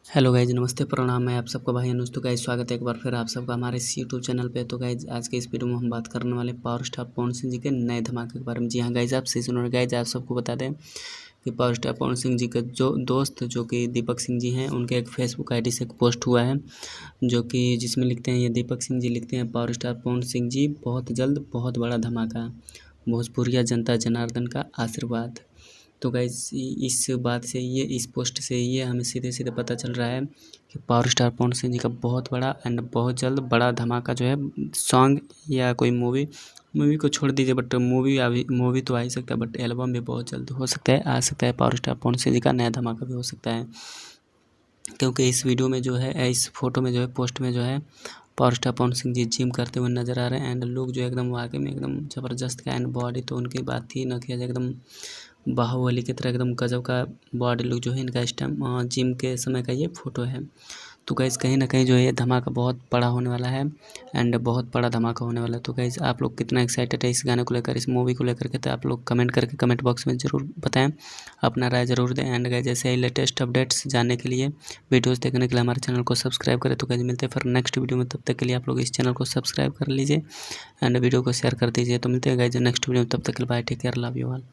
Hello guys, नमस्ते, प्रणाम। मैं आप सबका भाई अनुज। तो गाइज स्वागत है एक बार फिर आप सबका हमारे इस यूट्यूब चैनल पे। तो गाइज आज के इस वीडियो में हम बात करने वाले पावर स्टार पवन सिंह जी के नए धमाके के बारे में। जी हाँ गाइज, आप सही सुन रहे। गाइज आप सबको बता दें कि पावर स्टार पवन सिंह जी का जो दोस्त जो कि दीपक सिंह जी हैं, उनके एक फेसबुक आईडी से एक पोस्ट हुआ है जो कि जिसमें लिखते हैं, ये दीपक सिंह जी लिखते हैं, पावर स्टार पवन सिंह जी बहुत जल्द बहुत बड़ा धमाका, भोजपुरिया जनता जनार्दन का आशीर्वाद। तो गाइस इस बात से ये इस पोस्ट से ये हमें सीधे सीधे पता चल रहा है कि पावर स्टार पवन सिंह जी का बहुत बड़ा एंड बहुत जल्द बड़ा धमाका जो है, सॉन्ग या कोई मूवी को छोड़ दीजिए, बट मूवी तो आ ही सकता है, बट एल्बम भी बहुत जल्द हो सकता है, आ सकता है। पावर स्टार पवन सिंह जी का नया धमाका भी हो सकता है, क्योंकि इस वीडियो में जो है, इस फोटो में जो है, पोस्ट में जो है, power star Pawan Singh ji gym करते हुए नज़र आ रहे हैं। एंड लोग जो एकदम वाकई में एकदम ज़बरदस्त का, एंड बॉडी तो उनकी बात ही न किया जाए, एकदम बाहुबली की तरह एकदम गजब का बॉडी लुक जो है इनका इस टाइम जिम के समय का ये फ़ोटो है। तो गाइस कहीं ना कहीं जो है ये धमाका बहुत बड़ा होने वाला है एंड बहुत बड़ा धमाका होने वाला है। तो गाइस आप लोग कितना एक्साइटेड है इस गाने को लेकर, इस मूवी को लेकर के, तो आप लोग कमेंट करके कमेंट बॉक्स में ज़रूर बताएं, अपना राय ज़रूर दें। एंड गाइस ऐसे ही लेटेस्ट अपडेट्स जानने के लिए, वीडियोज़ देखने के लिए हमारे चैनल को सब्सक्राइब करें। तो गाइस मिलते हैं फिर नेक्स्ट वीडियो में, तब तक के लिए आप लोग इस चैनल को सब्सक्राइब कर लीजिए एंड वीडियो को शेयर कर दीजिए। तो मिलते हैं गाइस नेक्स्ट वीडियो में, तब तक के लिए bye, take care, love you all.